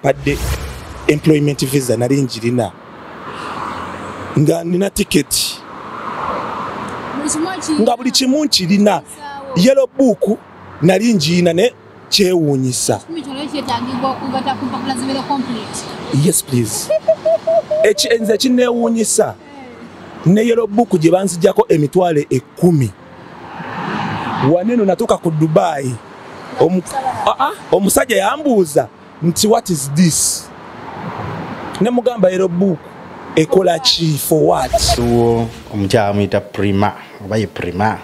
padde employment visa nali njirina nga nina ticket nga buli kimu nkirina yellow book nali njirina ne kyewuunyisa. Yes please. Nze kinneewuunyisa ne yellow book gye banzijjako emitwalo 10. Waneno natuuka ku Dubai omusajja yambuuza nti what is this? Ne mugamba yellow book ekola ki for what? Omukyala muyita Prima oba ye Prima.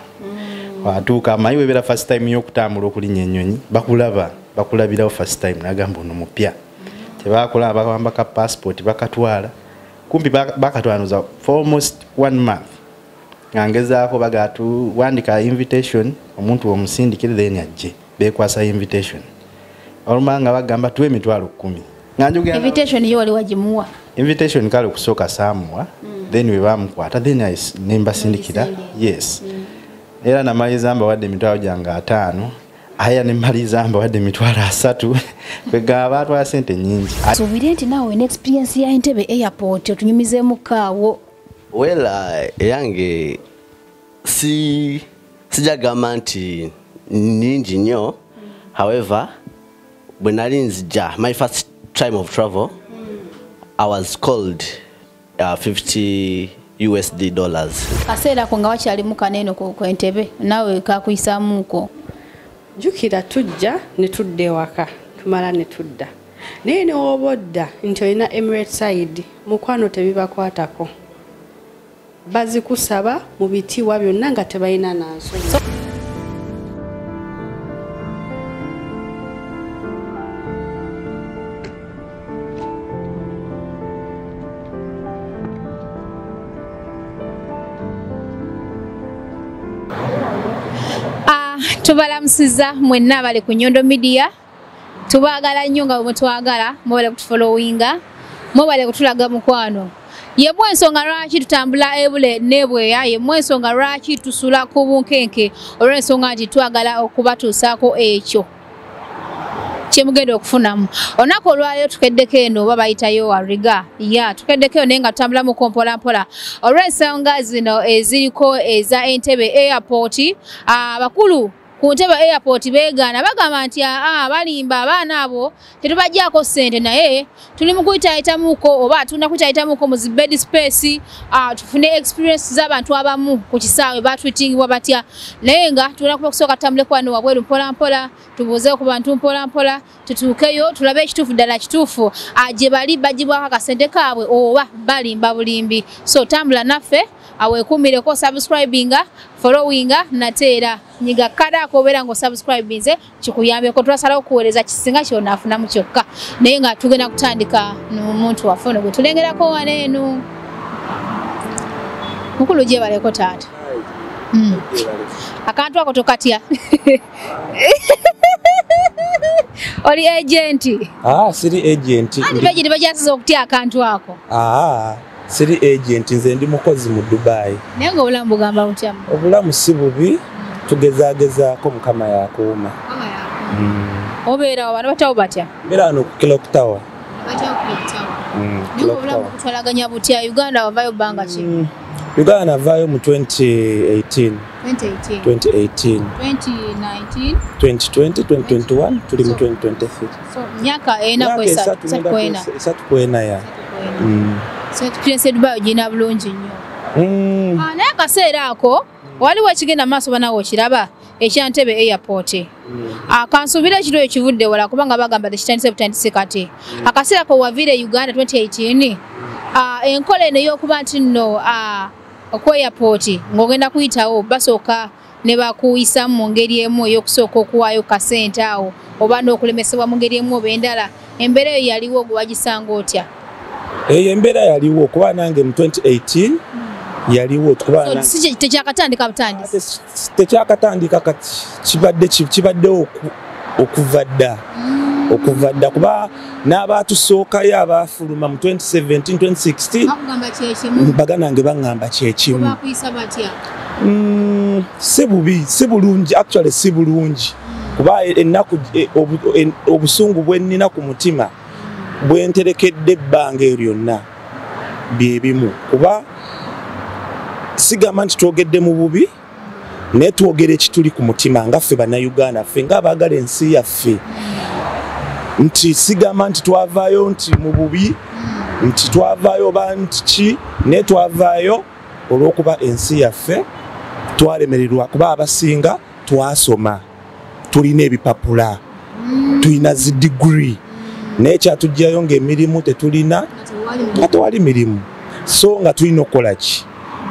Watuuka amayiwe bera first time y'okutambula okulinnya ennyonyi bakulabirawo first time nagamba ono mupya. Tebakola bakawamba ka passport bakatwala. Kumpi bakatwanuza for almost 1 month. Ngezaako bagatu wandika invitation omuntu omusindikire then ajje bekwasa invitation. Olumanga bagamba tuwe emitwalo 10. Invitation yo wali wajimuwa. Invitation kale kusooka samuwa then we bamukwata then nemba sindikira. Yes. Era na malizamba wadde emitwalo janga 5. Aya ne malizamba wadde emitwalo 3. Kwega abantu ya sente nyingi. So videnti nawe in experience ya Entebbe airport otunyumize mukawo. Well, yange sijagamba nti ningi nnyo. However, when I nzija my first time of travel, I was called $50 USD. Kaseera ko nga wakyali mukaneno ku Entebbe nawe kakuyisamuko. Jukira tujja ne tudde waka tumala ne tudda. Nene obodda nti olina Emirates side mukwano tebibakwatako. Bazikusaba mu bitiibwa byonna nga tebalina nanso. Tubalamusiza mwenna bali ku Nyondo Media. Tubaagala nnyo nga mutwagala mwebale kutufollowinga mwebale kutulaga mukwano. Yemwe ensonga lwaki tutambula ebule nebweya, yemwe ensonga lwaki tusula ku bunkenke olw'ensonga nti twagala okubatuusaako ekyo kyemugenda okufunamu. Olunaku olwaleero tukeddeko eno babayitayo wariga tukeddeko naye nga tutambulamuko mpolampola olw'ensonga zino eziriko eza Entebbe airport. Abakulu ku Entebbe airport beegaana bagamba nti balimba abaana abo tetubajjaako ssente naye tuli mu kuyitaayitamuko oba tulina kuyitaayitamuko mu zi bed space tufune experience z'abantu abamu ku kisaawe batwitingibwa batya naye nga tulina kuba kusooka tutambuleko wano wabweru mpolampola tubuuzeeko ku bantu mpolampola tutuukeyo tulabe ekituufu ddala kituufu gye bali bagibwako akasente kaabwe oba balimba bulimbi. So tambula naffe aweekuumireko subscribinga followinga nateera nyiga kadako obeera ngo subscribinze kikuyambeko twasalawo okuweereza kisinga kyonaafunamu kyokka naye nga tugenda kutandika n'omuntu waffe ono gwe tulengerako waneenu. Mukulu gye baleko taata. Akantu ako tokatya. Oli agenti? Siri agenti. Andi bagiti bajasiza okutya akantu ako. Siri agent nze ndi mukozi mu Dubai. Naye nga obulamu bugamba butya? Obulamu si bubi tugezagezaako mukama yakuuma. Obeera wano batawo batya? Mbeera wano ku Clock Tower. Batawo ku Clock Tower. Naye obulamu kutwalaganya butya? Uganda wavaayo bbanga ki? Uganda navaayo mu 2018. 2019 2021 tuli mu 2023. So myaka ena kwena ya. So experience Dubai gina bulungi nnyo. Naye akaseera ako waliwo ekigenda maaso banawo kiraba ekya Entebbe airport. Kansuubira ekiro ekivudde wala kubanga bagamba tekitandise butandise kati. Akaseera ko waviire Uganda 2018 enkola eno ey'okuba nti nno ku airport ng'ogenda kuyitawo basooka ne bakuyisa mu ngeri emu ey'okusooka okuwaayo kasente awo oba n'okulemesebwa mu ngeri emu oba endala. Embeera eyo yaliwo gwe wagisanga otya? Embeera yaliwo kuba nange mu 2018 yaliwo kuba nange. So tekyakatandika butandisi? Tekyakatandika kati kibaddewo okuva dda. Kuba n'abaatusookayo abaafuluma mu 2017 2016 baganange baŋŋamba kyekimu. Si bubi si bulungi actually si bulungi kuba ennaku obusungu bwe nnina ku mutima bwe nterekedde ebbanga eryonna bye bimu kuba sigamba nti twogedde mu bubi naye twogera ekituli ku mutima nga ffe bannayuganda ffe ng'abaagala ensi yaffe nti sigamba nti twavaayo nti mu bubi nti twavaayo oba nti ki naye twavaayo olw'okuba ensi yaffe twalemererwa kuba abasinga twasoma tulina ebipapula tulina zi degree naye kyatujjayo ng'emirimu tetulina nga tewali mirimu so nga tulina okukola ki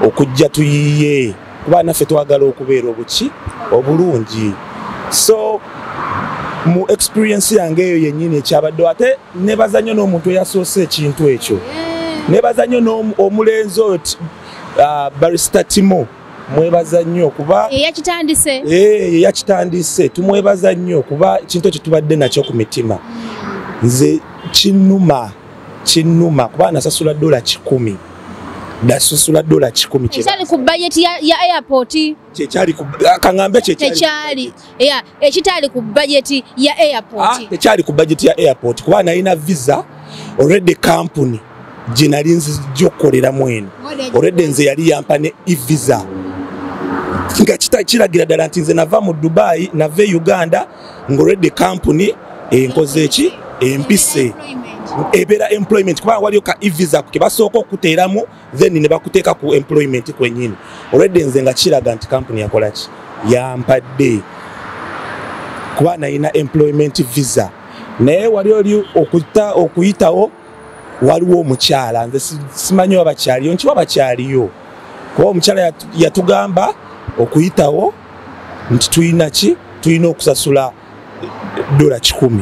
okujja tuyiye kuba naffe twagala okubeera obuki obulungi so mu experience yange eyo yennyini ekyabaddewo ate nebaza nnyo n'omuntu eyasoose ekintu ekyo nebaza nnyo n'omulenzi oyo barista Timo mwebaza nnyo kuba yakitandise tumwebaza nnyo kuba ekintu ekyo tubadde nakyo ku mitima nze kinnuma kuba nasasula $100 dasasula $100 ekyali ku budget ya airport kyekyali kangambe kyekyali ekitali ku budget ya airport tekyali ku budget ya airport kuba nalina visa already company gye nali nzijokolera mwenu already nze yali yampa ne e-visa nga kiragira ddala nti nze nava mu Dubai nava e Uganda nga already company enkoze eki empise ebera employment kuba waliyo ka e-visa ke basooka okuteeramu then ne bakuteeka ku employment kwennyini already nze nga kiraga nti company yakola ki yampadde kuba nalina employment visa naye wali oli okuyitawo waliwo omukyala nze simanyi abakyaliyo nkiwa abakyaliyo kuba omukyala yatugamba okuyitawo nti tulina okusasula $100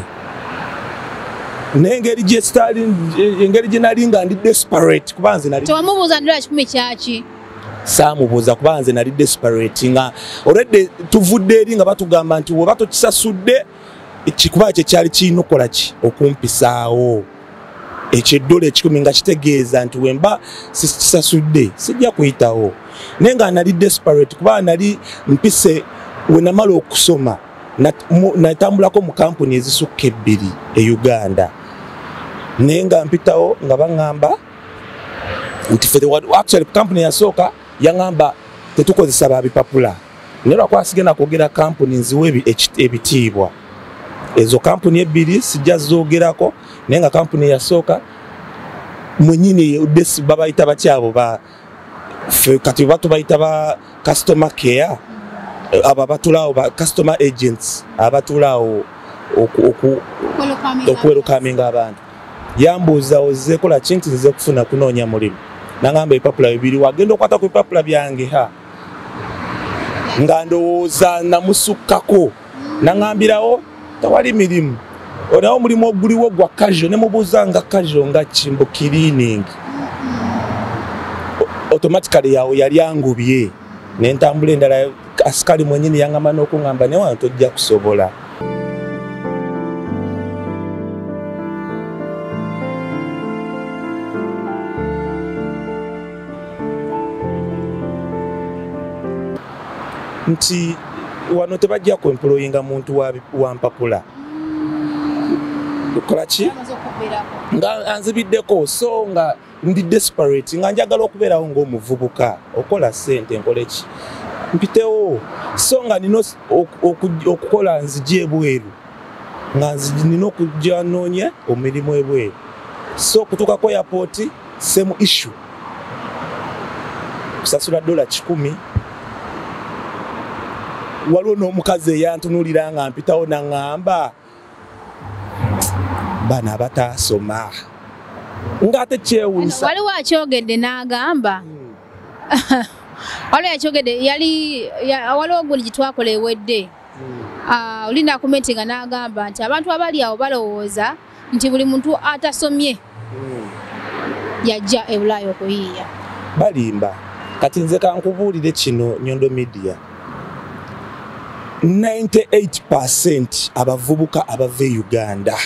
n'engeri gye nali nga ndi desperate kuba nze nali tewamubuuza $10 kyaki saamubuuza kuba nze nali desperate nga already tuvudde eri nga batugamba nti woba tokisasudde ekikuba kye kyali kirina okukola ki okumpisaawo ekyo $10 nga kitegeeza nti wemba sisasudde sijja kuyitawo naye nga nali desperate kuba nali mpise we namala okusoma natambulako mu kampuni ezisukka 2 e Uganda naye nga mpitawo nga baŋŋamba nti actually kampuni yasooka yaŋŋamba tetukozesa babipapula naye lwakuba sigenda kwogera kampuni nziwe ebitiibwa ezo kampuni 2 sijja zoogerako naye nga kampuni yasooka mwenyini babayita bakyabo kati batubayita ba customer care aba batulawo ba customer agents abatulawo okuwerukaminga abantu yambuuza ozekola kintu nze kufuna kunoonya mulimu nangamba ebipapula 2 wagenda okwata ku bipapula byange nga ndowooza namusukkako nangambirawo tewali mirimu onawo mulimu oguliwo gwa casual ne mubuuza nga casual nga kimbo cleaning automatically yawe yali angubye n'entambula endala asikali mwenyini yangamba n'okungamba ne wano tojja kusobola nti wano tebajja kwemployinga muntu wa mpapula kola ki nga nzibiddeko so nga ndi desperate nga njagala okubeerawo ng'omuvubuka okola ssente nkole ki mpitewo so nga nina okukola nzija ebweru nga nina okujja noonye omirimu ebweru so okutuukako airport same issue kusasula $100 waliwo n'omukazi eyantunuulira nga mpitawo naŋŋamba bano abataasoma ng'ate kyewuunyisa waliwo akyogedde n'agamba waliwo akyogedde waliwo gundi gitwakola ewedde olinda akomenti nga n'agamba nti abantu abali awo balowooza nti buli muntu atasomye yajja e Bulaaya okuyiiya balimba kati nze kankubuulire kino Nyondo Media 98% abavubuka abava e Uganda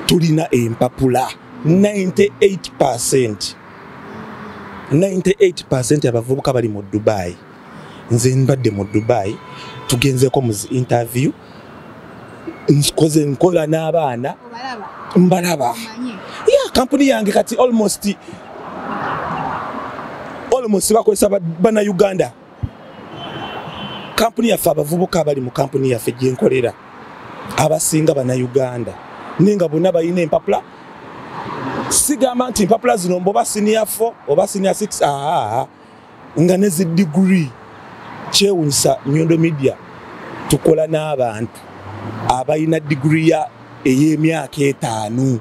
tulina empapula 98% abavubuka bali mu Dubai nze mbadde mu Dubai tugenzeko mu interview nkola n'abaana mbalaba ya kampuni yange kati almost bakozesa bana Uganda. Kampuni yaffe abavubuka abali mu kampuni yaffe gye nkolera abasinga bana Uganda ninga bonna balina empapula. Sigamba nti empapula zino mboba senior 4 oba senior 6 nga nezi degree. Kyewunyisa Nyondo Media tukola n'abantu abalina degree ya ey'emyaka 5.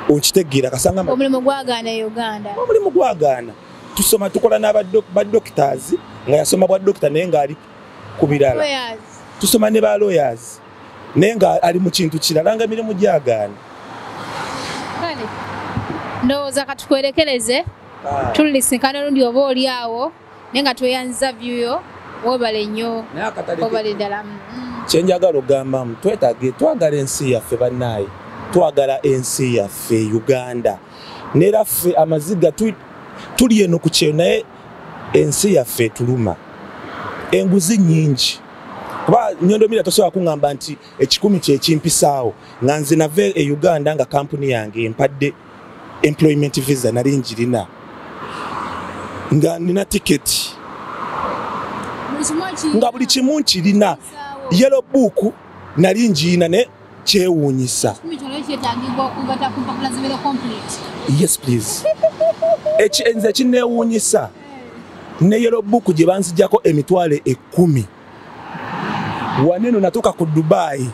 Okitegeera kasanga omulimu gwagaana Uganda. Omulimu gwagaana tusoma tukola n'aba doctors nga yasoma bwa doctor naye nga ali ku birala. Tusoma ne ba lawyers naye nga ali mu kintu kirala nga emirimu gyagaana. Kale ndowooza katukwerekereze tulisinkana olundi oba oli awo naye nga tweyanziza vyuyo wobale nnyo obale ddala. Kyenjagala ogambamu twagala ensi yaffe bannaayi, twagala ensi yaffe Uganda neera ffe amaziga tuli eno ku kyeyo naye ensi yaffe tuluma enguzi nnyingi. Kuba Nyondo Media tosobola kuŋŋamba nti 10 kye kimpisaawo nga nze nave e Uganda nga kampuni yange empadde employment visa nali njirina nga nina tiketi nga buli kimu nkirina yellow book nali njirina ne kyewuunyisa. Yes please. Nze kineewuunyisa ne yellow book gye banzijjako emitwalo 10. Waneno natuuka ku Dubai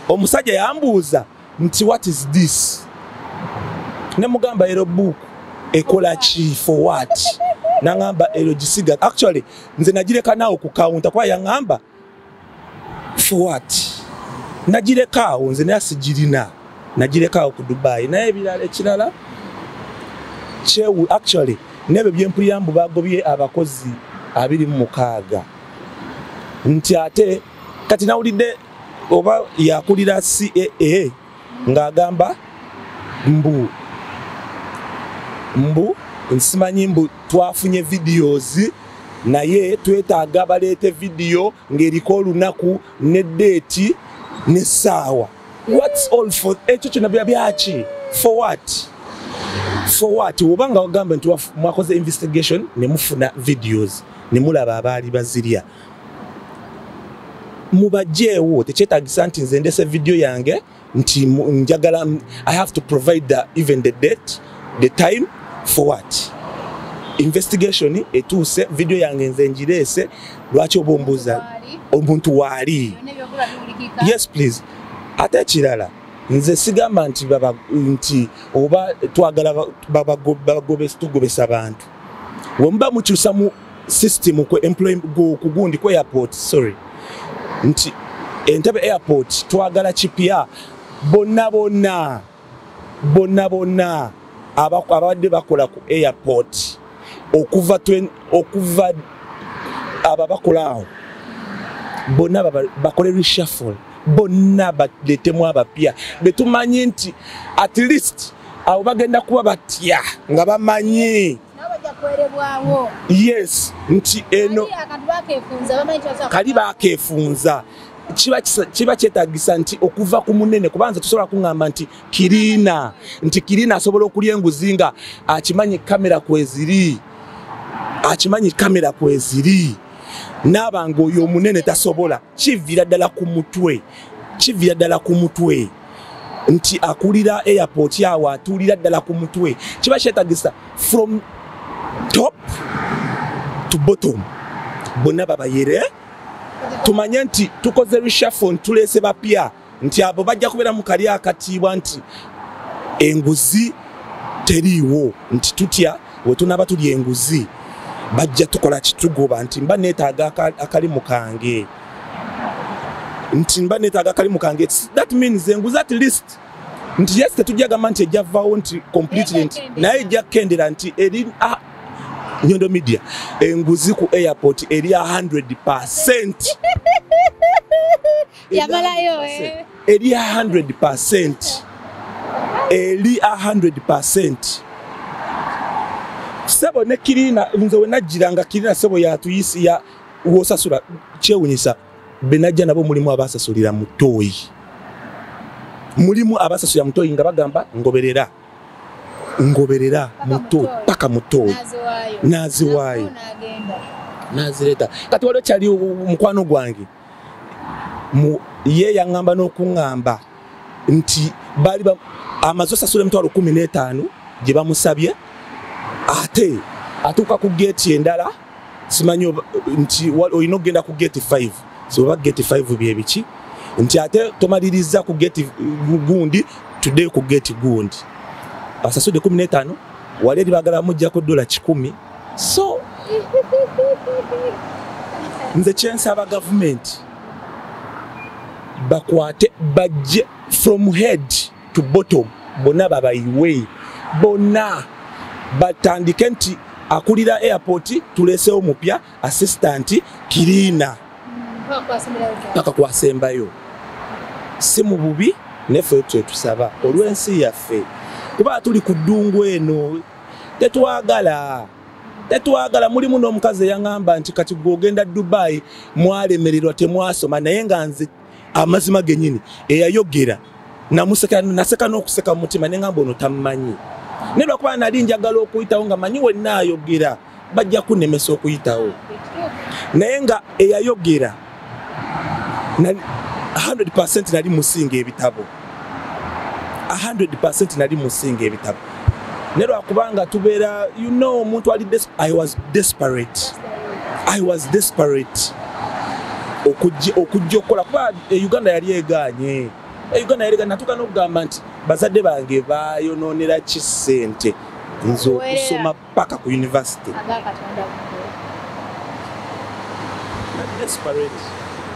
omusajja yambuuza nti what is this? Ne mugamba yellow book ekola ki for what? Nangamba ero gisiga. Actually nze nagireka naawo ku counter kwa yangamba for what? Nagireka awo nze naye sigirina. Nagireka awo ku Dubai naye ebirala ekirala actually nebe byempuliyambu bagobye abakozi 26 nti ate kati nawulidde oba yakulira CAA ng'agamba mbu nsimanyi mbu twafunye videos naye twetaaga baleete video ng'eriko olunaku ne date ne ssaawa. What's all for? Ekyo kyonna byaki for what? For what? Obanga ogamba nti mwakoze investigation ne mufuna videos ne mulaba abaali bazirya mubajjeewo tekyetaagisa nti nze ndese video yange nti njagala I have to provide even the date the time for what? Investigation etuuse video yange nze njireese lwaki obombuza omuntu waali. Yes please. Ate ekirala nze sigamba nti oba twagala tugobesa abantu wemba mukyusa mu system ku employment kugundi ku airport sorry nti Entebbe airport twagala kipya bonna abadde bakola ku airport okuva ababakolaawo bonna bakole reshuffle bonna baletemu abapya betumanyi nti at least abo bagenda kuba batya nga bamanyi yes nti eno kali bakefunza kiba kyetaagisa nti okuva ku munene kubanza tusobola kuŋŋamba nti kirina asobola okulya enguzi nga akimanyi kamera kweziri n'abanga oyo omunene tasobola kiviira ddala ku mutwe nti akulira airport yawo atuulira ddala ku mutwe kiba kyetaagisa from top to bottom bonna babayere tumanye nti tukoze reshuffle tuleese bapya nti abo bajja kubeera mu kali akatiibwa nti enguzi teriiwo nti tutya we tunaba tuli enguzi bajja tukola kitugoba nti mba neetaaga akalimu kange that means enguzi at least nti yes tetujja gamba nti ejjavaawo nti completely nti naye ejja kendera nti eri Nyondo Media enguzi ku airport eri 100%. Yamalayo eri 100%. Eri 100%. Sebo ne kirina nze we najiranga kirina sebo yatuyisi ya wosasula kyewunyisa benajja nabo mulimu abasasulira mutoyi mulimu abasasula mutoyi nga bagamba ngoberera muto paka mutoyi naziwaayo nazireta kati waliwo kyali mukwano gwange ye yaŋŋamba n'okuŋŋamba nti baali amaze osasula emitwalo 15 gye bamusabye ate atuuka ku geeti endala simanyi nti olina okugenda ku geeti 5 soba geeti 5 byebiki nti ate tomaliriza ku geeti gundi tuddeyo ku geeti gundi asasudde 15 wali eri baagala bamuggyako $10 so nze kyensaba gavumenti bakwate bajje from head to bottom bonna babayiwe bonna batandike nti akulira airport tuleseewo mupya assistant kirina paka kwasembayo si mu bubi neffe twetusaba olw'ensi yaffe kuba tuli ku ddungu eno tetwagala mulimu n'omukazi yaŋŋamba nti kati gwogenda Dubai mwalemererwa temwasoma naye nga nze amazima gennyini eyayogera naseka n'okuseka mu mutima ne ŋŋamba ono tammanyi naye lwakuba nali njagala okuyitawo nga manyi wenna ayogera bajja kunnemesa okuyitawo naye nga eyayogera 100% nali musinga ebitabo 100% nali musinga ebitabo naye lwakubanga tubeera omuntu ali I was desperate okujja okukola kuba Uganda yali egaanye natuuka n'okugamba nti bazadde bange bayonoonera ki ssente nze okusoma paka ku university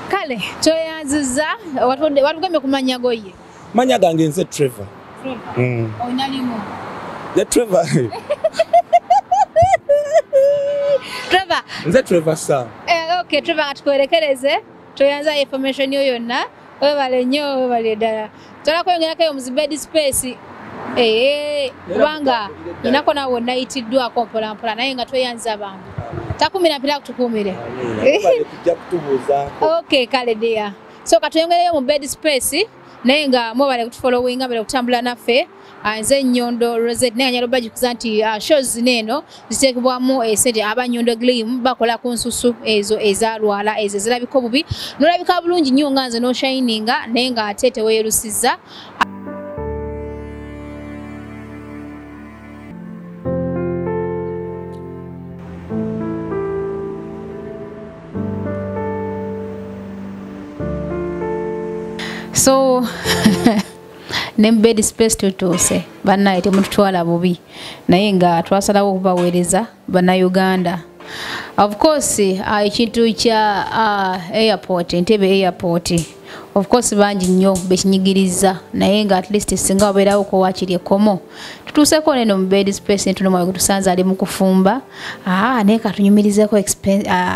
kale toyanziza watugambye kumanya goye manya gange nze Trevor oinalimu ne Trevor nze Trevor Sam okay Trevor atukolekereze toyanza information yo yonna webale nnyo webale ddala tolakweyongerako mu bed space kubanga inako nawe wonna yitiddwako mpolampola naye nga tweyanza abantu takumira mpira kutukumire okay kale deya so katuyongereyo mu bed space naye nga mwebale kutufollowinga bale kutambula naffe nze Nyondo Rozet naye anyalo bagikuza nti shows neno ziteekebwamu esente abanyondo glim bakola ku nsusu ezo ezalwala ezo zirabika bubi nolabika bulungi nnyo nga nze no shininga naye nga ate teweerusiza so bed space tutuuse bannaye temututwala bubi naye nga twasalawo okubaweereza bannayuganda of course ekintu kya airport Entebbe airport of course bangi nnyo bekinyigiriza naye nga at least singa wabeerawo ko wakiri ekkomo tutuuseko neno mu bed space entuno mwawe kutusanze ali mu kufumba naye katunyumirizeko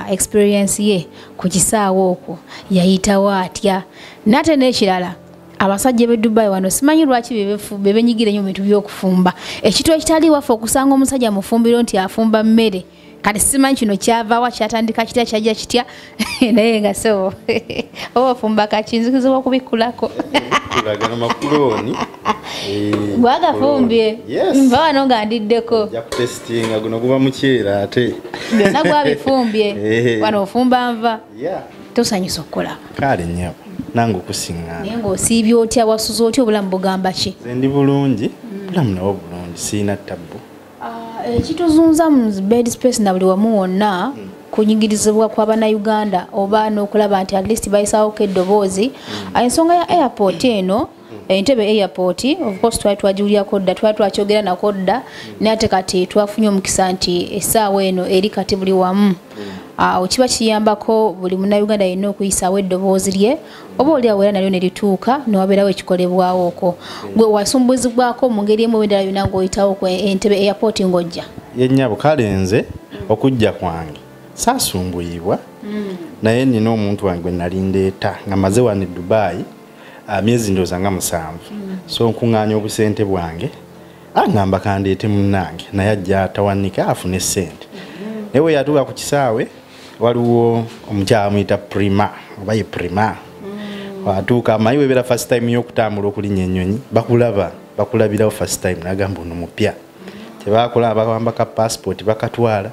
experience ye ku kisaawo okwo yayitawo atya nate n'ekirala abasajja be Dubai wano simanyi lwaki bebenyigira nnyo mu bintu by'okufumba ekitu ekitali waffe okusanga omusajja mufumbiro nti afumba mmere kati simanyi kino kyavaawa kyatandika kitya kyajja kitya naye nga so obafumba kakinzikizibwa kubikkulako kulagana makuloni gwagafumbye nva wano nga ndiddeko jakutestinga guno guba mukyera ate byonna gwabifumbye wano ofumba nva tosanyusa okukola kale nnyo nange okusiŋŋaana naye ng'osiibye otya wasuza otya obulamu bugamba ki nze ndi bulungi bulamu nawo bulungi siina ttabbu ekituzunza mu bed space na buli wamu wonna kunyigirizibwa kw'abannayuganda oba n'okulaba nti at least bayisawoko eddoboozi ensonga ya airport eno Entebbe airport of course twali twagiwulyako dda twali twakyogera nako dda naye ate kati twafunye omukisa nti essaawa eno eri kati buli wamu kiba kiyambako buli munnayuganda yenna okuyisaawo eddoboozi lye oba oliawo era nalyo ne lituuka newabeerawo ekikolebwawoko gwe wasumbuzibwako mu ngeri emu endala yonna ng'oyitawo ku Entebbe airport ng'ojja yennyabo kale nze okujja kwange saasumbuyibwa naye nina omuntu wange gwe nali ndeeta nga maze wano e Dubai myezi ndooza nga 7 so nkuŋŋaanya obusente bwange aŋŋamba kandeete munnange naye ajja atawanika afune ssente naye we yatuuka ku kisaawe waliwo omukyala amuyita prima oba ye prima watuuka amayi webera first time y'okutambula okulinnya ennyonyi bakulabirawo first time nagamba ono mupya tebakola bakawamba ka passport bakatwala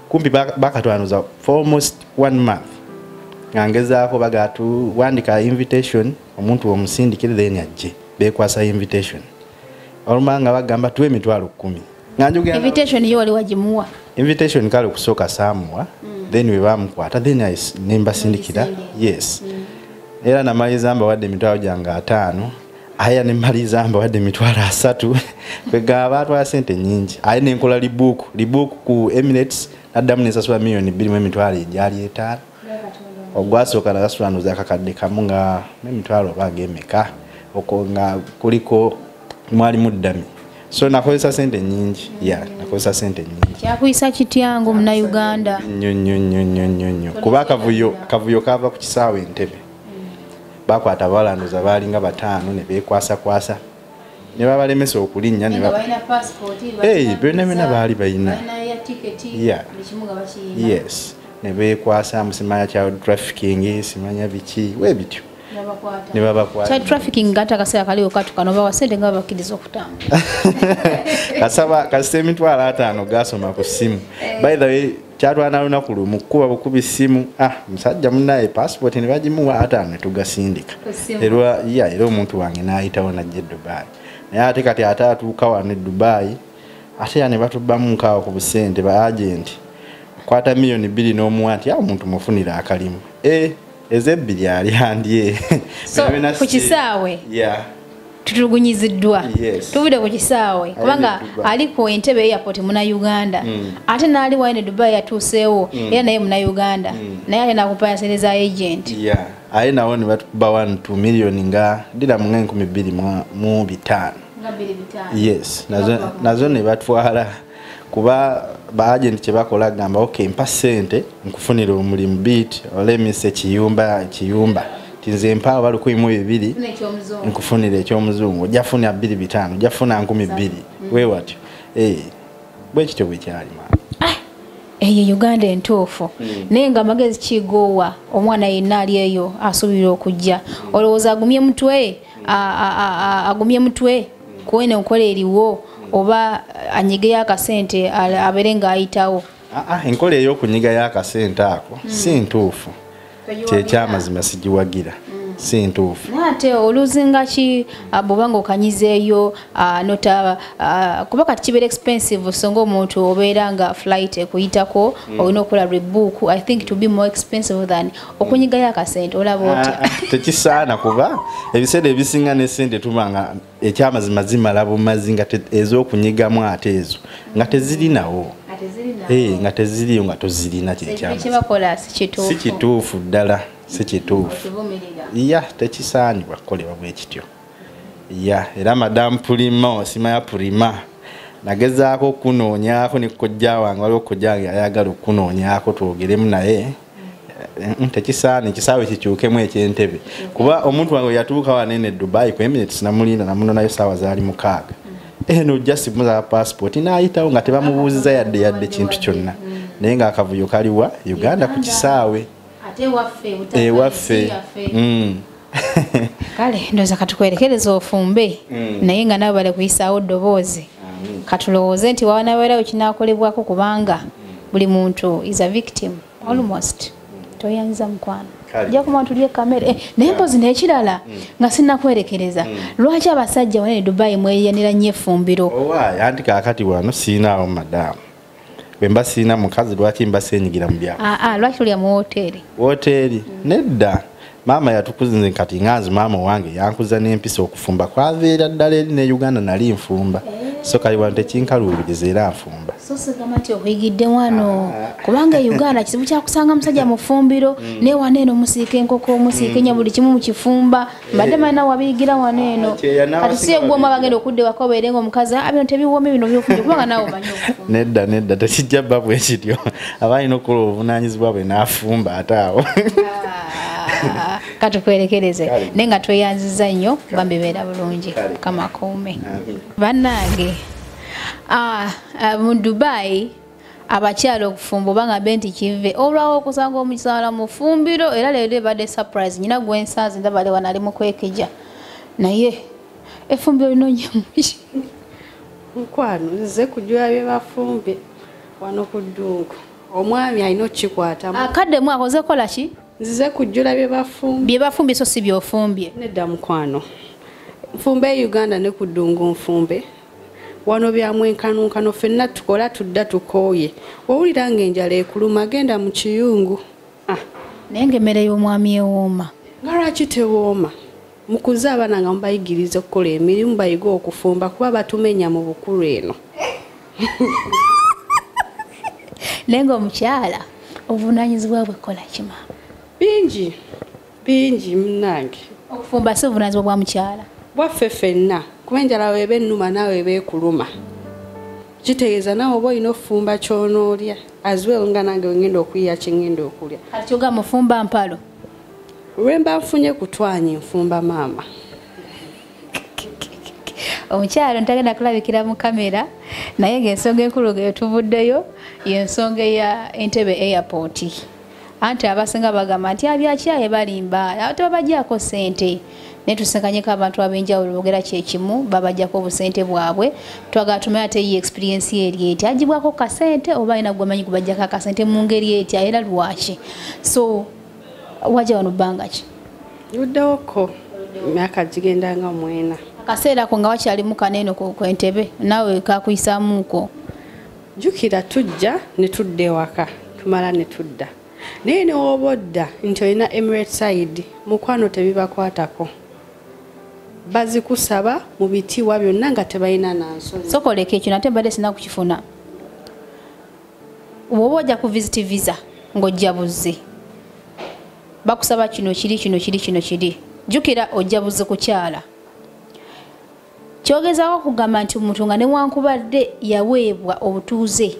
kumpi bakatwanuza for almost 1 month ngezaako bagatu wandika invitation omuntu omusindikire then ajje bekwasa invitation olumanga bagamba tuwe emitwalo 10 nganjogera invitation yo wali wajimuwa invitation kale kusooka samuwa then we bamukwata then nemba sindikira yes era namaliza mba wadde emitwalo gyange 5 aya nemaliza mba wadde emitwalo 3 kwegaba atwala sente nyingi aye nenkola libuku ku Emirates naddamu nesasula million 2 mu emitwalo egyali 5 ogwasooka nagasulanuza akakadde kamu nga n'emitwalo bagemeka okonga kuliko mwali muddami so nakozesa sente nyingi nakozesa sente nyingi kyakuyisa kityango muna Uganda nnyo kuba akavuyo kava ku kisaawe Entebbe bakwata abalanduza baalinga 5 ne bekwasa ne babalemesa okulinnya ne byonna baali bayina yes ne bekwasa musimanya child trafficking simanya biki webityo ne babakwata child trafficking gata kaseera kaliwo katukano bawasente nga bakiriza okutambula kasaba kasemi twala 5 gasoma ku simu by the way kyatwana lunaku lumu kuba bukubi simu musajja munaye passport ne bagimuwa 5 tugasindika era omuntu wange naayitawo najje Dubai naye ate kati atatuuka wano Dubai ate ne batubbamu nkawo ku busente ba agent kwata million 2 n'omuwanti omuntu mufunira akalimu ezebbiri ali handye so ku kisaawe tutulugunyiziddwa tubudde ku kisaawe kubanga aliko Entebbe airport muna Uganda ate naali waine Dubai yatuuseewo era naye muna Uganda naye ate nakupaya sente za agent aye nawo ne batukuba 1-2 million nga dira mu 25 yes nazo ne batwala kuba ba agent kyebakola gamba okay mpa sente nkufunira omulimu beat olemise kiyumba tinze mpa bali kuimu 2 nkufunira ekyomuzungu jafuna 2,500 jafuna 12,000 wewatyo bwe kityo bwe kyali eyo Uganda entuufu naye nga magezi kigowa omwana yenna ali eyo asuubira okujja olowooza agumye mutwe kuwene nkola eriwo oba anyigeyo akasente abere ng'ayitawo enkola ey'okunyigayo akasente ako si ntuufu kyekyamazima sigiwagira si ntuufu ate oluzinga ki bw'obanga okanyizeeyo nota kuba kati kibeera expensive so ng'omuntu obeera nga flight ekuyitako olina okukola rebook I think to be more expensive than okunyigayo akasente olaba otya tekisaana kuba ebiseera ebisinga n'essente tubanga ekyamazima zimala bumazi nga ez'okunyigamu ate ezo nga tezirinawo nga teziriyo nga tozirina kyebakola si kituufu ddala si kituufu tekisaanibwa kukolebwa bwe kityo era madamu Pulima osimaya Pulima nagezaako okunoonyaako ne kojja wange waliwo kojja wange ayagala okunoonyaako twogeremu naye tekisaana ekisaawe kikyukemu eky'Entebbe kuba omuntu wange yatuuka wanene Dubai ku Emirates namulinda namunonayo saawa zaali 6 eno just muza passport naayitawo nga tebamubuuziza yadde kintu kyonna naye nga akavuyo kaliwa Uganda ku kisaawe ewaffe kale ndoza katukwerekereza ofumbe naye nga nabo bali kuyisaawo ddoboozi katulowooze nti wawanabeerawo kinaakolebwako kubanga buli muntu is a victim almost toyanza mukwano jja kuma tulye kamere naye mpozi n'ekirala nga sinnakwerekereza lwaki abasajja wanene Dubai mweyanira nnyo effumbiro anti kaakati wano siinaawo madamu bwe mba siina mukazi lwaki mba seenyigira mu byako lwaki tulya mu woteeri nedda maama yatukuzinze kati nganzi maama wange yankuza n'empisa okufumba kwaveera ddala eri ne Uganda nali nfumba so kali wano tekinkaluubiriza era nfumba so sigamba nti okuyigidde wano kubanga Uganda kizibu kyakusanga musajja mu ffumbiro naye wano eno musiika enkoko musiika enya buli kimu mu kifumba mbadde malina wabiyigira wano eno kati si egwoma bagenda okudde waka obeere nga omukazi bino tebiwoome bino byofumba kubanga nawe omanyi okufumba nedda tekijja bba bwe kityo aba alina okukola obuvunaanyizibwa bwe n'afumba ate awo katukwerekereze naye nga tweyanziza nnyo bambibeera bulungi kamakuume bannange mu Dubai abakyalo okufumba banga benti kive olwawo okusanga omukyala mu fumbiro era leero ebadde surprise nyina gwensanze ndabale wanali mu kwekeja naye efumbiro lino nyamuki mukwano nze kujula bye bafumbe wano ku ddungu omwami alina okikwatamu akaddemu akoze kola ki nzize kujula bye bafumbye so si byofumbye nedda mukwano nfumbe e Uganda ne ku ddungu nfumbe wano byamu enkanunkano ffenna tukola tudda tukooye wawulira ng'enjala ekuluma genda mu kiyungu naye ng'emmere y'omwami ewooma nga lwaki tewooma mukuze abaana nga mubayigiriza okukola emirimu bayiga okufumba kuba batumenya mu bukulu eno naye ng'omukyala obuvunaanyizibwa bwe kola kima bingi munnange okufumba si obuvunaanyizibwa bwa mukyala bwaffe ffenna kuba enjala weeba ennuma nawe eba ekuluma kitegeeza nawe oba olina okufumba kyonoolya azwel nga nange wengenda okuyiya kyengenda okulya kati ogamba mufumba mpalo lwemba nfunye kutwanya nfumba maama omukyalo ntagenda kulabikira mu kamera naye ng'ensonga enkulu getuvuddeyo y'ensonga eya Entebbe airport anti abasinga bagamba nti abyakyaye balimba ate babajjako ssente naye tusinkanyeko abantu ab'enjawulo boogera kyekimu babajjako obusente bwabwe twagala tumanyi ate ye experience ye eri eti agibwako kasente oba alina gwemanyi kubajjako akasente mu ngeri eti era lwaki so wajja wano bbanga ki yuddewoko myaka gigenda nga 9 akaseera ko nga wakyalimu kanene ku Entebbe naawe kakuyisaamuuko jjukira tujja ne tudda ewaka tumala ne tudda naye ne woba odda nti olina Emirates side mukwano tebibakwatako bazikusaba mu bitiibwa byonna nga tebalina nansozi sokoleka ekyo nate mbadde sina kukifuna woba ojja ku visit visa ng'ojja buzzi bakusaba kino kiri jjukira ojja buzzi kukyala kyogezaako kugamba nti omuntu nga newankubadde yaweebwa obutuuze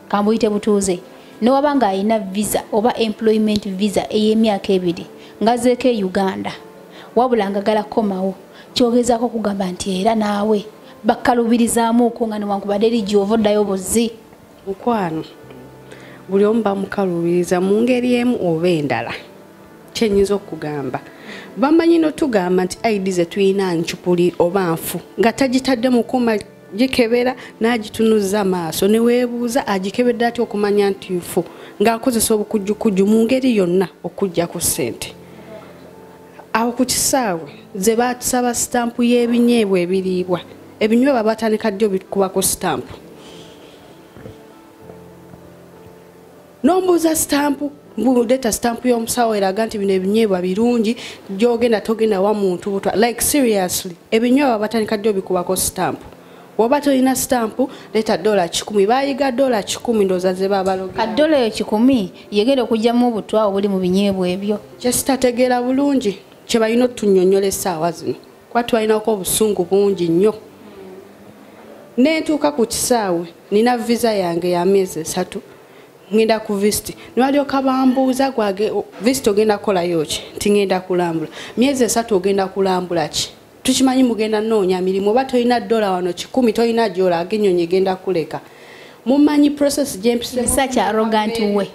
kambuyite butuuze newaba nga alina visa oba employment visa ey'emyaka 2 ngazeeko e Uganda wabula ngagala komawo kyogezaako kugamba nti era naawe bakkalubirizaamuuko nga newankubadde eri gy'ova oddayo buzzi mukwano buli omu bamukalubiriza mu ngeri emu oba endala kyenyinza okugamba bamanyi notugamba nti ID ze tulina ncupuli oba nfu nga tagitadde mu kuma gikebera n'agitunuza amaaso ne weebuuza agikebedde ati okumanya nti nfu ng'akozesa obukujjukujju mu ngeri yonna okujja ku ssente awo ku kisaawe ze batusaba sitampu y'ebinyeebwa ebiriibwa ebinyeebwa batandika ddyo bikubako sitampu nombuuza sitampu mbuleta sitampu y'omusawo eraga nti bino ebinyeebwa birungi gy'ogenda togenda wa muntu butwa like seriously ebinyeebwa batandika ddyo bikubako sitampu woba tolina sitampu leta $10 bayiga $10 ndooza ze babaloga $10 eyo 10 yegenda okugyamu obutwa obuli mu binyeebwa ebyo kyesitategeera bulungi kye balina otunnyonnyola essaawa zino kuba tubalinako obusungu bungi nnyo nentuuka ku kisaawe nina visa yange ya myezi 3 ngenda ku visit nalyoka bambuuza gwage visit ogenda kukolayo ki nti ngenda kulambula myezi 3 ogenda kulambula ki tukimanyi mugenda noonya mirimu oba tolina $10 wano 10 tolina gyola agenyonyi genda kuleka mumanyi process such arrogant way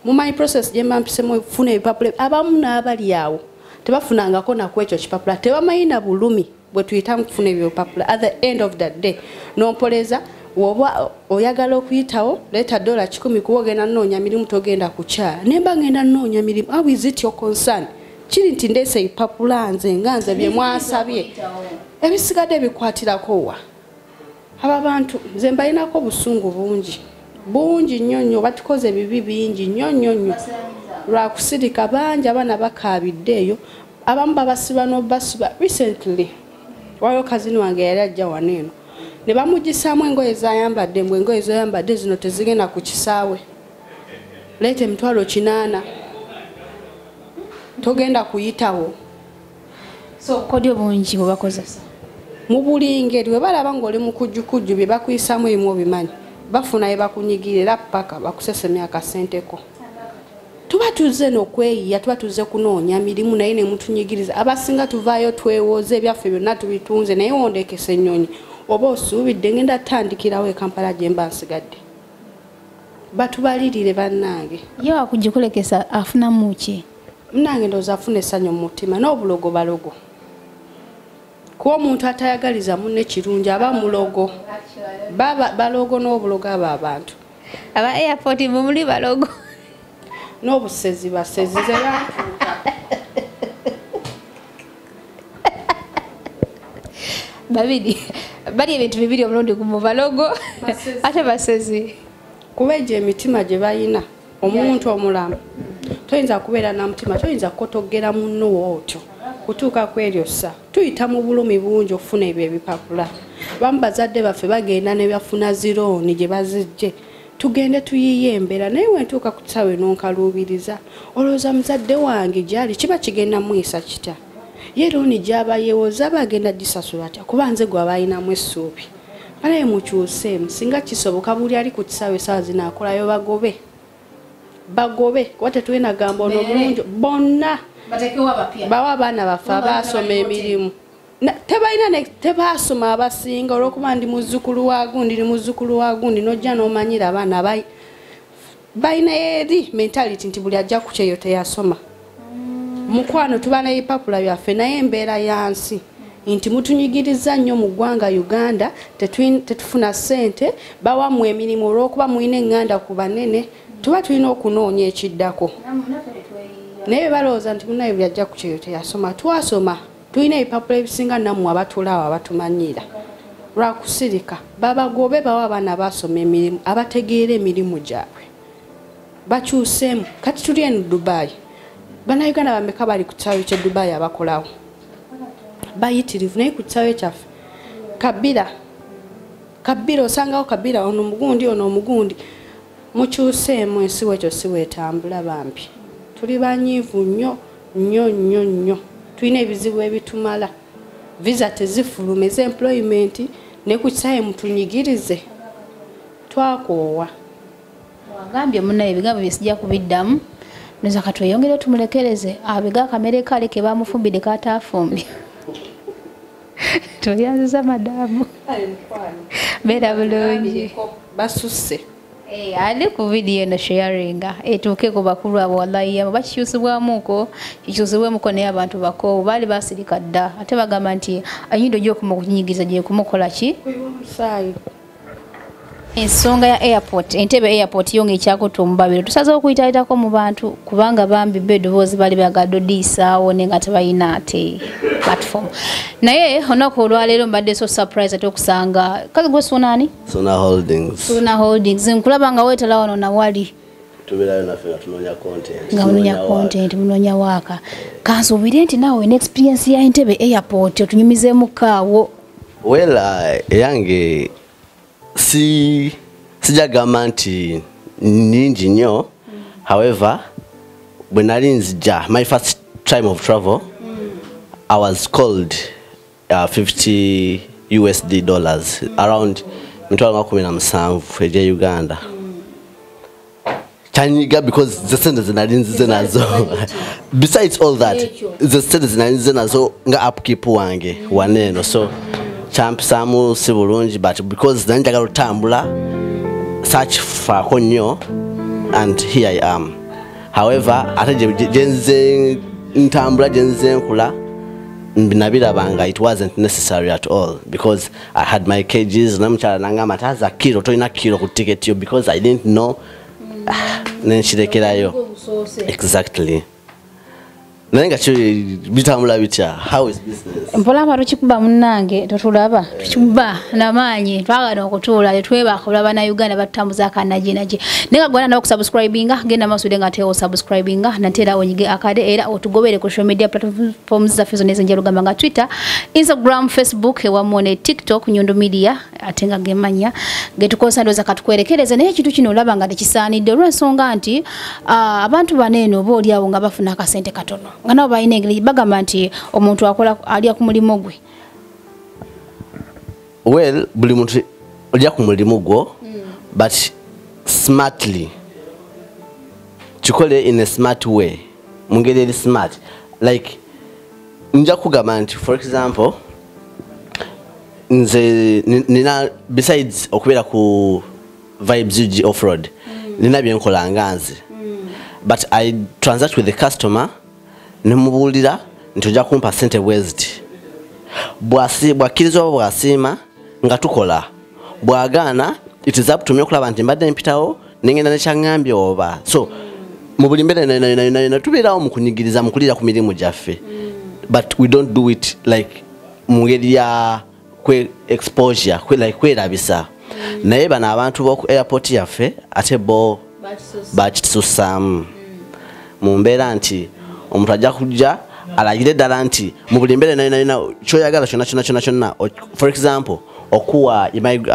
mumanyi process gyemampisemu funa ebipapula abamu n'abali awo tebafunangako nakwekyo kipapula tebamanyi na bulumi bwe tuyita mu kufuna ebyo bipapula at the end of that day nompoleza woba oyagala okuyitawo leta $10 kuba ogenda noonya mirimu togenda kukyala nemba ngenda noonya mirimu how is it your concern kiri nti ndeese ebipapula nze nga nze bye mwasabye ebisigadde bikwatirako wa aba bantu nze mbalinako obusungu bungi nnyo batukoze ebibi bingi nnyo lwakusirika bangi abaana bakaabidde eyo abamu babasiba n'obasiba recently waliwo kazini wange yali ajja wano eno ne bamugisaamu engoye zayambadde mbwe engoye zoyambadde zino tezigenda ku kisaawe leeta $800 togenda kuyitawo so kodyo bungi bwe bakozesa mu buli ngeri we balaba ng'oli mu kujjukujju bye bakuyisaamu ebimu obimanyi bafuna bye bakunyigirira paka bakusesemya akasenteko tuba tuzze n'okweyiya tuba tuzze kunoonya mirimu naye ne mutunyigiriza abasinga tuvaayo twewooza ebyaffe byonna tubitunze naye wondekesa ennyonyi oba osuubidde ngenda tandikirawo e Kampala gye mba nsigadde batubalirire bannange ye wakugikolekesa afuna muki mnange ndowooza afuna essanyu mu mutima n'obulogo balogo kuba omuntu atayagaliza munne kirungi aba mulogo balogo n'obulogo abo abantu aba airport mumuli balogo n'obusezi basezi zebantuuka babiri bali ebintu bibiri omulundi gumu balogo ate basezi kuba egyo emitima gye bayina omuntu omulamu toyinza kubeera na mutima toyinza kukotogera munno otyo kutuuka ku eryo ssa tuyita mu bulumi bungi okufuna ebyo ebipapula bamu bazadde baffe bagenda ne bafuna zirooni gye bazijje tugende tuyiye embeera naye wentuuka ku kisawe n'onkaluubiriza olowooza muzadde wange gyali kiba kigenda muyisa kitya ye looni gy'aba yeewoza bagenda gisasula atya kuba nze gwe aba ayinamu essuubi balaye mukyuseemu singa kisoboka buli ali ku kisawe esaawa zinaakolayo bagobe kuba tetulina gamba ono omulungi bonna bawa abaana baffe abaasoma emirimu tebaasoma abasinga olw'okuba ndi muzzukulu wa gundi n'ojja n'omanyira abaana balina eri mentality nti buli ajja ku kyeyo teyasoma mukwano tuba n'ebipapula byaffe naye embeera yansi nti mutunyigiriza nnyo mu ggwanga Uganda tetufuna ssente bawamu emirimu olw'okuba mulina eŋŋanda ku banene tuba tulina okunoonya ekiddako naye balowooza nti munaye byajja ku kyeyo teyasoma twasoma tulina ebipapula ebisinga nammwe abatulaawo abatumanyira lwakusirika babagobe bawa abaana basoma emirimu abategeera emirimu gyabwe bakyuseemu kati tuli eno Dubai bannayuganda bameka bali ku kisaawe kye Dubai abakolawo bayitirivu naye ku kisaawe kyaffe kabbira osangawo kabbira ono omugundi mukyuseemu ensi wekyo si weetambula bambi tuli banyiivu nnyo tulina ebizibu ebitumala visa tezifuluma ez'employment ne ku kisaawe mutunyigirize twakoowa wagambye munnaye ebigambo byesijja kubiddamu nza katweyongere tumulekereze abiga kamere kale ke bamufumbire kataafumbye tulyanziza madamu beera bulungi basusse ali ku video no sharinga etuuke ku bakulu abo wallahi abo bakikyusibwamuko kikyusibwemuko naye abantu bakoowu baali basirika dda ate bagamba nti Nyondo gy'okuma okunyigiriza gye kumukola ki ensonga ya airport Entebbe airport yonge ekyakuta omubabiro tusaze okuyitayitako mu bantu kubanga bambi bedoboozi bali bagadde odiisaawo nenga tebalina ate platform naye onako olwaleero mbadde so surprise ate okusanga kazi gwe sunaani Suna Holdings nkulaba nga weetala wano nawali tubeerayo naffe nga tunoonya content nga munoonya content munoonya waaka kansuubire nti naawe n'experience ya Entebbe airport otunyumizeemu kaawo eyange sijagamba nti ningi nnyo however bwe nali nzija my first time of travel I was called $50 around $17 egya Uganda chanyiga because the sente zinali nzize nazo besides all that the sente zinali nzize nazo nga upkeep wange waneno so champisamu si bulungi but because nanjagala otambula search faako nnyo and here I am however ate gyenze ntambula gyenze nkula nabirabanga it wasn't necessary at all because I had my kgs namukyala nangamba taza kilo tolina kilo ku ticket yo because I didn't know nenkirekerayo exactly Nenga bitambula bitya how is business mpola tukikuba munnange totulaba tukikuba namaanyi twagala okutuula letweba kulaba na Uganda batambuza akanajinaje nenga gwana na kusubscribinga genda masude nga teo subscribinga natera onyige akade era otugobere ku social media platforms za fizo neze njero gamba nga Twitter Instagram Facebook wamone TikTok Nyondo Media atenga gemanya getukosa ndoza katukwerekereze naye kitu kino olaba nga tekisaanidde olw'ensonga nti abantu baneno boli awo nga bafuna akasente katono ngana bayina engeri bagamba nti omuntu akola ali ku mulimo gwe buli muntu ali ku mulimo gwo but smartly chikole in a smart way mungeri eri smart like nja kugamba nti for example nze nina besides okubeera ku vibes UG off-road nina byenkola nganze but I transact with the customer nemubulira ntojja kumpa sente bweziti bwakiriza bwasiima nga tukola bwagaana it is up to me okulaba nti mbadde mpitawo nengenda nekyangambye oba so mu buli mbeera tubeerawo mu kunyigiriza mu kulira ku mirimu gyaffe but we don't do it like mu ngeri ya exposure like kwerabisa naye bano abantu b'oku airport yaffe ate bo bakitususaamu mu mbeera nti omuntu ajja kujja alagire ddala nti mu buli mbeera kyoyagala kyonna for example okuwa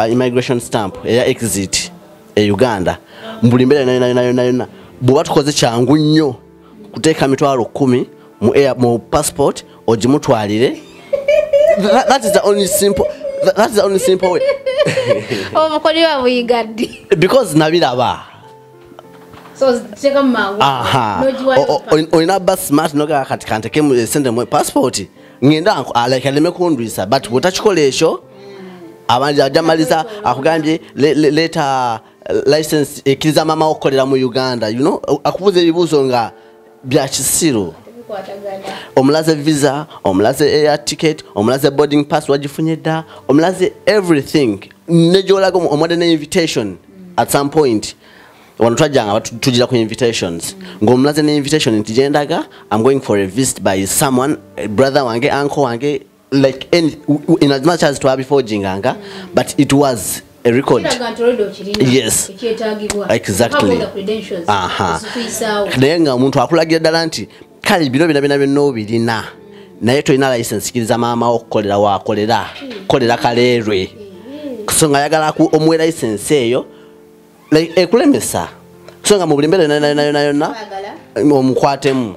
immigration stamp eya exit e Uganda mu buli mbeera bw'oba tukoze kyangu nnyo kuteeka mitwalo 10 mu passport ogimutwalire that is the only simple way omukolera buyigadde because nabiraba so cheka mawo oyina ba smart noga kati kanteke mu sende mu passport ngenda like aleme kundwisa but wotakikola ekyo abanja ajamaliza akugambye later license ekiriza mama okolera mu Uganda you know akubuza ebibuzo nga bya kisiro omulaze visa omulaze air ticket omulaze boarding pass wajifunye dda omulaze everything nejolaga omwade ne invitation at some point wano twajjanga tujira ku invitations ng'omulaze ne invitation nti gendaga I'm going for a visit by someone brother wange uncle wange like in as much as to have before jinganga but it was a record. Yes, exactly. Naye nga omuntu akulagira ddala nti kale bino bino birina naye tolina license kiriza maama okukolera wakolera kolera kaleerwe so nga yagala omuwe license eyo like ekulemesa so nga mu buli mbeera yonna omukwatemu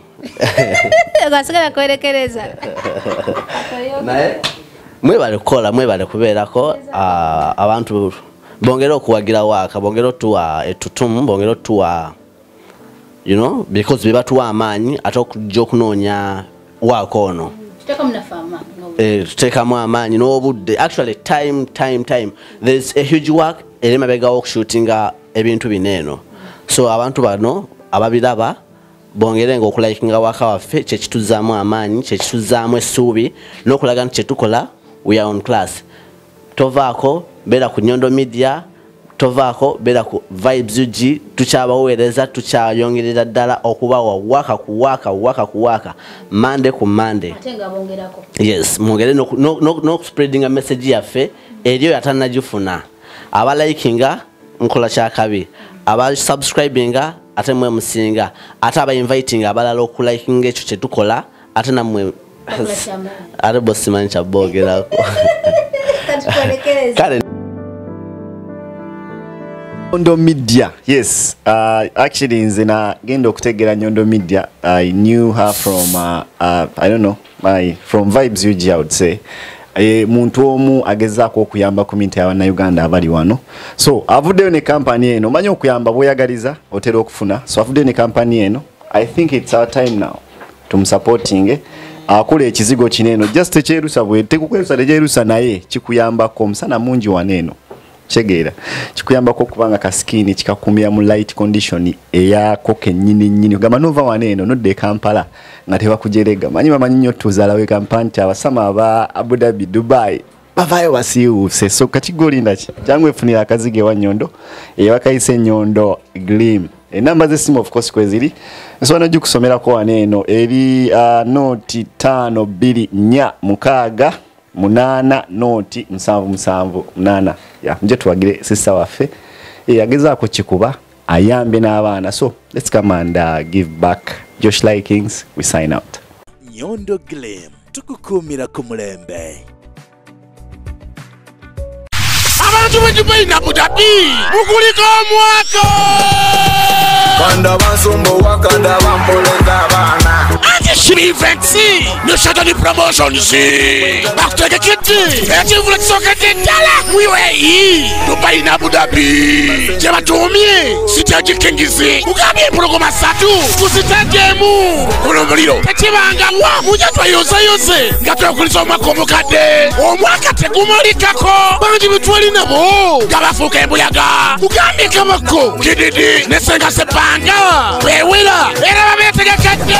gasigala kwerekereza naye mwebale kukola mwebale kubeerako abantu bongera okuwagira waaka bongera otuwa etutumu bongera otuwa you know because biba tuwa amaanyi ate okujja okunoonya waako ono tutekamu amaanyi n'obudde actually time there's a huge work eri mabega okushootinga ebintu bineeno so abantu bano ababiraba bongerenga okulayikinga waaka waffe kyekituzaamu amaanyi kyekituzaamu essuubi n'okulaga nti kyetukola we are on class tovaako beera ku Nyondo Media tovaako beera ku Vibes UG tukyabaweereza tukyayongerera ddala okubawa waka ku waka Monday ku Monday yes mwongere no spreading a message yaffe eriyo yatanagifuna abalikinga nkola kyakabi abasubscribinga ate mwe musinga ate abainviting abalala okulikinga ekyo kyetukola ate namwe ate bosimanyi kyabogerako kale Nyondo Media, yes. Actually, nzena genda okutegera Nyondo Media. I knew her from, I don't know, from Vibes UG, I would say. Muntu omu agezaako okuyamba community y'abanna Uganda abali wano. So, avuddeyo ne company eno. Manyi okuyamba bw'oyagaliza otera okufuna. So, avuddeyo ne company eno. I think it's our time now to supporting. Akula ekizigo kineno. Just ekyerusa bwe tekukwerusa tejerusa naye kikuyambako omusana mungi waneno. Chegera kikuyambako kubanga kaskini kikakumya mu light condition eyako kennyini gama nova waneno nodde Kampala nga tebakujerega manyi bamanyi nnyo tuzalawe kampanta abasama aba Abu Dhabi Dubai bavayo basiuse so kakigolinda ki jangu efunira akazige wa Nyondo eyabakayise Nyondo Glim enamba z'essimu of course kweziri nsona jukusomera ko waneno eri noti 524 munana noti 778 ya nje tuwagire sister waffe yagezaako kikuba ayambe n'abaana so let's come and give back Josh Likings we sign out Nyondo Glim tukukumira ku mulembe abantu bejubaina budabi mukuliko omwaka kanda basumbo wakanda bamboleza abana ati Shimi events ne Shatani promotions bakutegeketi ekivula kisokete ddala mwiweyi Dubai na Abu Dhabi kyebatumye sitagikengizi ugambye empologoma 3 kusitagemu olumuliro tekibangawa mujja twayozayoze nga twekulisa omwaka omukadde omwaka tegumulikako bangi betwali nabo nga bafuuka embuyaga ugambye kamako kididi ne senga sepanga bewera era babeetegekadde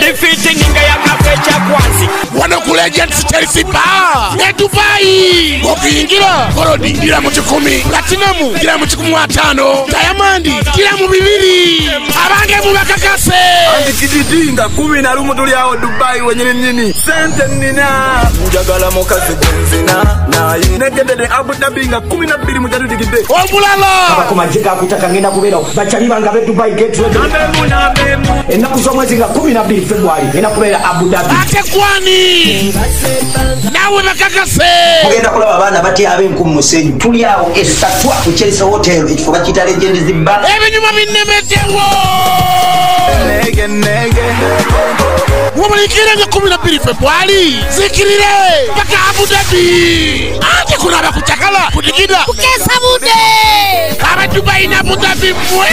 Defeating ya kapecha kwanzi wano ku Legends Chelsea Bar ne Dubai okuyingira Gold ngira mu 10 Platinum ngira mu 15 Diamond ngira mu 2 abange mu bakakase andikididi nga 11 tuli awo Dubai wenyini nini sente nina njagala mukazi genzina naye negedde Abu Dhabi nga 12 mujadidikide omulala abakomajega akutaka ngenda kubeera bachali banga be Dubai Gateway enaku z'omwezi nga 12 February ena kubeera Abu Dhabi ate kwani nawe bakakase mugenda kulaba abaana batyabe enku musenyu tuli awo esatwa ku Chelsea Hotel ekifo bakita Legends Bar ebinyuma binnemetewo Mubulikire nga 12 February zikirire paka Abu Dhabi ate kuna bakuchakala kudigida kukesa bude aba Dubai na Abu Dhabi mwe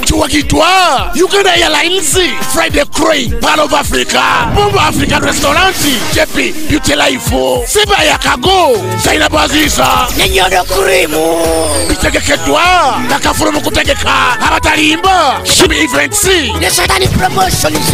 chuwakitwa Uganda Airlines Friday Crane Pearl of Africa Bombo African Restaurant JP Beauty Life Siba ya Kago Zainab Aziza Nyondo Kurimu bitegekedwa nakafuru mu kutegeka abatalimba Shimi Events ne Shatani Promotions